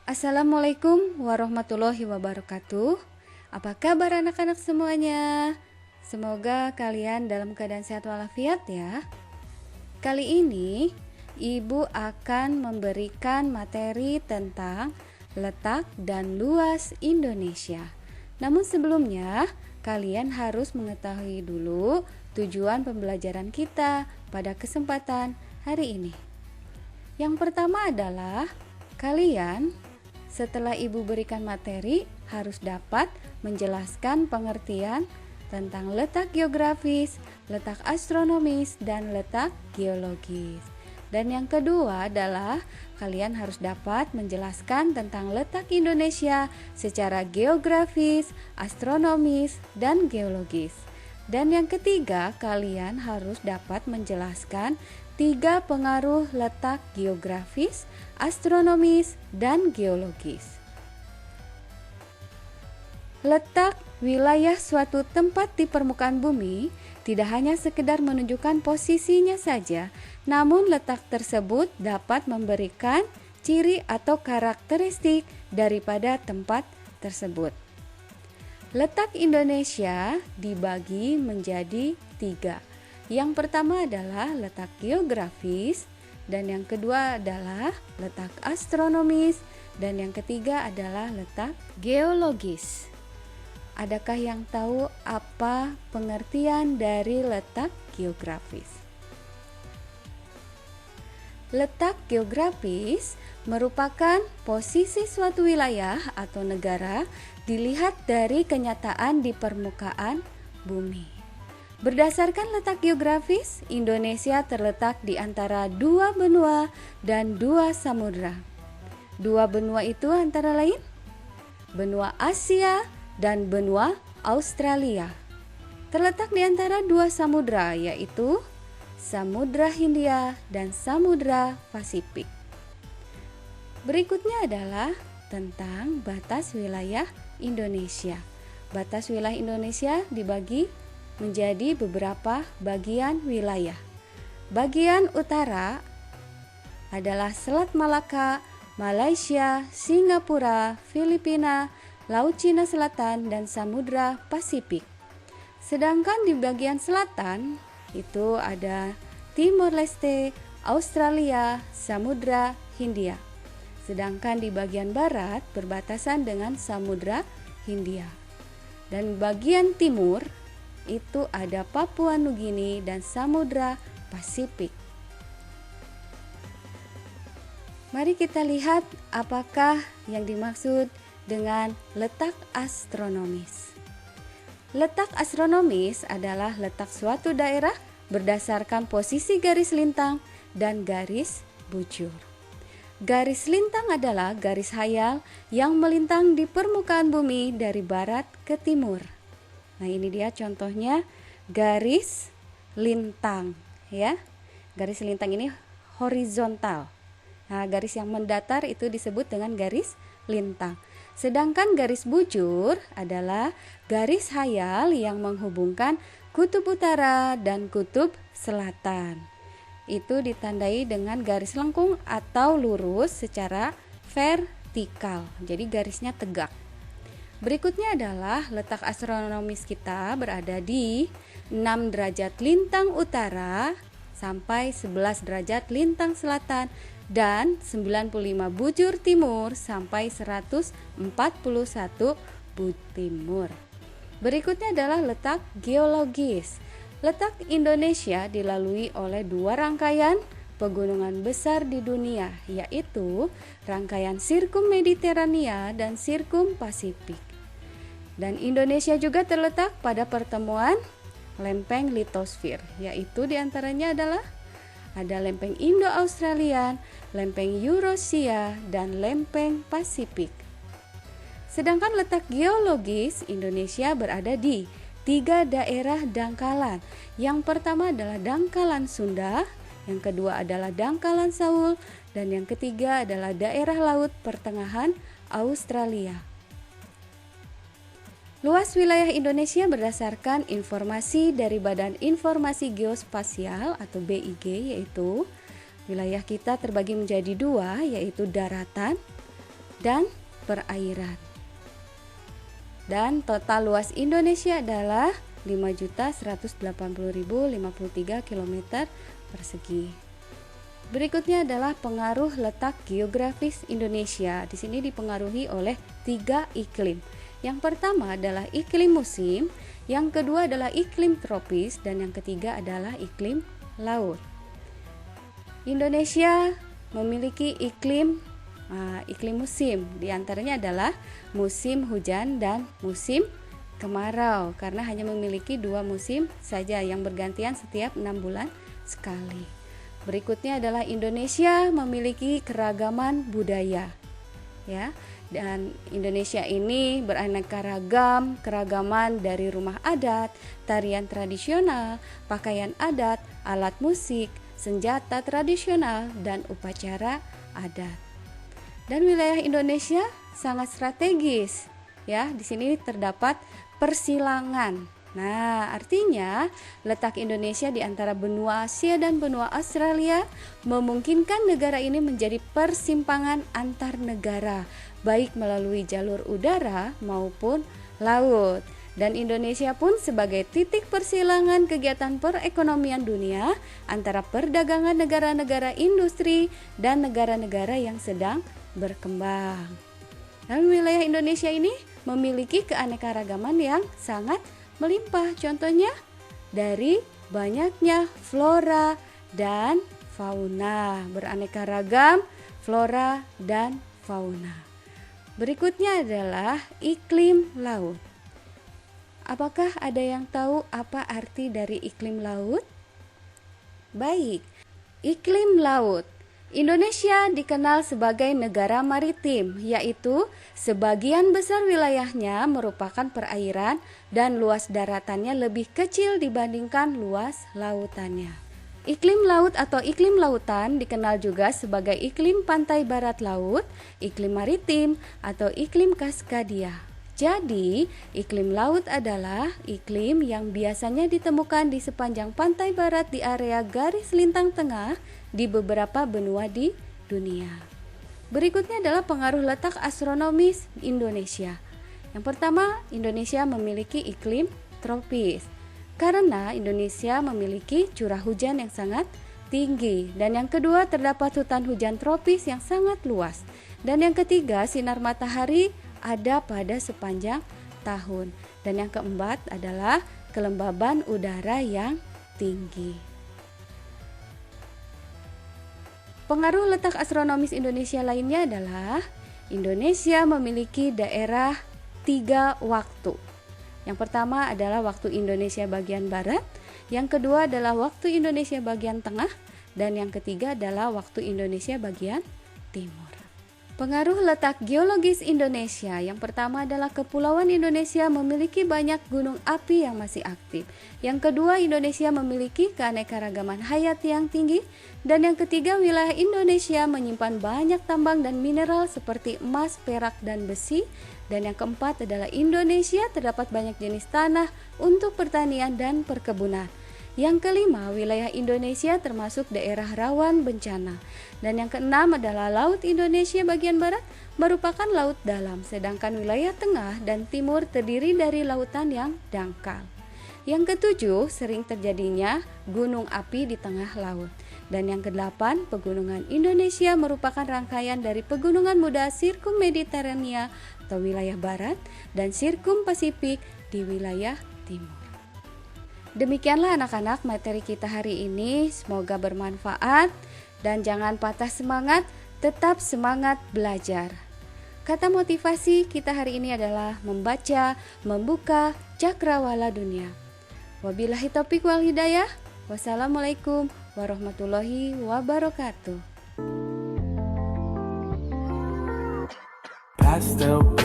Assalamualaikum warahmatullahi wabarakatuh. Apa kabar anak-anak semuanya? Semoga kalian dalam keadaan sehat walafiat ya. Kali ini Ibu akan memberikan materi tentang letak dan luas Indonesia. Namun sebelumnya, kalian harus mengetahui dulu tujuan pembelajaran kita pada kesempatan hari ini. Yang pertama adalah kalian setelah Ibu berikan materi harus dapat menjelaskan pengertian tentang letak geografis, letak astronomis, dan letak geologis. Dan yang kedua adalah kalian harus dapat menjelaskan tentang letak Indonesia secara geografis, astronomis, dan geologis. Dan yang ketiga, kalian harus dapat menjelaskan 3 pengaruh letak geografis, astronomis, dan geologis. Letak wilayah suatu tempat di permukaan bumi tidak hanya sekedar menunjukkan posisinya saja, namun letak tersebut dapat memberikan ciri atau karakteristik daripada tempat tersebut. Letak Indonesia dibagi menjadi 3. Yang pertama adalah letak geografis, dan yang kedua adalah letak astronomis, dan yang ketiga adalah letak geologis. Adakah yang tahu apa pengertian dari letak geografis? Letak geografis merupakan posisi suatu wilayah atau negara dilihat dari kenyataan di permukaan bumi. Berdasarkan letak geografis, Indonesia terletak di antara 2 benua dan 2 samudra. 2 benua itu antara lain benua Asia dan benua Australia. Terletak di antara 2 samudra, yaitu Samudra Hindia dan Samudra Pasifik. Berikutnya adalah tentang batas wilayah Indonesia. Batas wilayah Indonesia dibagi menjadi beberapa bagian wilayah. Bagian utara adalah Selat Malaka, Malaysia, Singapura, Filipina, Laut Cina Selatan, dan Samudra Pasifik. Sedangkan di bagian selatan itu ada Timor Leste, Australia, Samudra Hindia. Sedangkan di bagian barat berbatasan dengan Samudra Hindia. Dan bagian timur itu ada Papua Nugini dan Samudra Pasifik. Mari kita lihat apakah yang dimaksud dengan letak astronomis. Letak astronomis adalah letak suatu daerah berdasarkan posisi garis lintang dan garis bujur. Garis lintang adalah garis hayal yang melintang di permukaan bumi dari barat ke timur. Nah, ini dia contohnya garis lintang ya. Garis lintang ini horizontal. Nah, garis yang mendatar itu disebut dengan garis lintang. Sedangkan garis bujur adalah garis hayal yang menghubungkan kutub utara dan kutub selatan. Itu ditandai dengan garis lengkung atau lurus secara vertikal. Jadi garisnya tegak. Berikutnya adalah letak astronomis kita berada di 6 derajat lintang utara sampai 11 derajat lintang selatan dan 95 bujur timur sampai 141 bujur timur. Berikutnya adalah letak geologis. Letak Indonesia dilalui oleh 2 rangkaian pegunungan besar di dunia, yaitu rangkaian Sirkum Mediterania dan Sirkum Pasifik. Dan Indonesia juga terletak pada pertemuan lempeng litosfer, yaitu diantaranya adalah ada lempeng Indo-Australian, lempeng Eurasia, dan lempeng Pasifik. Sedangkan letak geologis Indonesia berada di 3 daerah dangkalan. Yang pertama adalah dangkalan Sunda, yang kedua adalah dangkalan Saul, dan yang ketiga adalah daerah laut pertengahan Australia. Luas wilayah Indonesia berdasarkan informasi dari Badan Informasi Geospasial atau BIG, yaitu wilayah kita terbagi menjadi 2, yaitu daratan dan perairan. Dan total luas Indonesia adalah 5.180.053 km persegi. Berikutnya adalah pengaruh letak geografis Indonesia. Di sini dipengaruhi oleh 3 iklim. Yang pertama adalah iklim musim, yang kedua adalah iklim tropis, dan yang ketiga adalah iklim laut. Indonesia memiliki iklim musim, diantaranya adalah musim hujan dan musim kemarau, karena hanya memiliki 2 musim saja yang bergantian setiap 6 bulan sekali. Berikutnya adalah Indonesia memiliki keragaman budaya, ya. Dan Indonesia ini beraneka ragam, keragaman dari rumah adat, tarian tradisional, pakaian adat, alat musik, senjata tradisional, dan upacara adat. Dan wilayah Indonesia sangat strategis, ya. Di sini terdapat persilangan. Nah, artinya letak Indonesia di antara benua Asia dan benua Australia memungkinkan negara ini menjadi persimpangan antar negara, baik melalui jalur udara maupun laut. Dan Indonesia pun sebagai titik persilangan kegiatan perekonomian dunia antara perdagangan negara-negara industri dan negara-negara yang sedang berkembang. Dan wilayah Indonesia ini memiliki keanekaragaman yang sangat melimpah, contohnya dari banyaknya flora dan fauna, beraneka ragam flora dan fauna. Berikutnya adalah iklim laut. Apakah ada yang tahu apa arti dari iklim laut? Baik, iklim laut. Indonesia dikenal sebagai negara maritim, yaitu sebagian besar wilayahnya merupakan perairan dan luas daratannya lebih kecil dibandingkan luas lautannya. Iklim laut atau iklim lautan dikenal juga sebagai iklim pantai barat laut, iklim maritim, atau iklim Kaskadia. Jadi, iklim laut adalah iklim yang biasanya ditemukan di sepanjang pantai barat di area garis lintang tengah di beberapa benua di dunia. Berikutnya adalah pengaruh letak astronomis Indonesia. Yang pertama, Indonesia memiliki iklim tropis karena Indonesia memiliki curah hujan yang sangat tinggi. Dan yang kedua, terdapat hutan hujan tropis yang sangat luas. Dan yang ketiga, sinar matahari ada pada sepanjang tahun. Dan yang keempat adalah kelembaban udara yang tinggi. Pengaruh letak astronomis Indonesia lainnya adalah Indonesia memiliki daerah 3 waktu. Yang pertama adalah waktu Indonesia bagian barat, yang kedua adalah waktu Indonesia bagian tengah, dan yang ketiga adalah waktu Indonesia bagian timur. Pengaruh letak geologis Indonesia. Yang pertama adalah Kepulauan Indonesia memiliki banyak gunung api yang masih aktif. Yang kedua, Indonesia memiliki keanekaragaman hayati yang tinggi. Dan yang ketiga, wilayah Indonesia menyimpan banyak tambang dan mineral seperti emas, perak, dan besi. Dan yang keempat adalah Indonesia terdapat banyak jenis tanah untuk pertanian dan perkebunan. Yang kelima, wilayah Indonesia termasuk daerah rawan bencana. Dan yang keenam adalah Laut Indonesia bagian barat merupakan laut dalam, sedangkan wilayah tengah dan timur terdiri dari lautan yang dangkal. Yang ketujuh, sering terjadinya gunung api di tengah laut. Dan yang kedelapan, pegunungan Indonesia merupakan rangkaian dari pegunungan muda Sirkum Mediterania atau wilayah barat dan Sirkum Pasifik di wilayah timur. Demikianlah anak-anak materi kita hari ini, semoga bermanfaat dan jangan patah semangat, tetap semangat belajar. Kata motivasi kita hari ini adalah membaca, membuka cakrawala dunia. Wabillahi taufiq wal hidayah. Wassalamualaikum warahmatullahi wabarakatuh. Pastel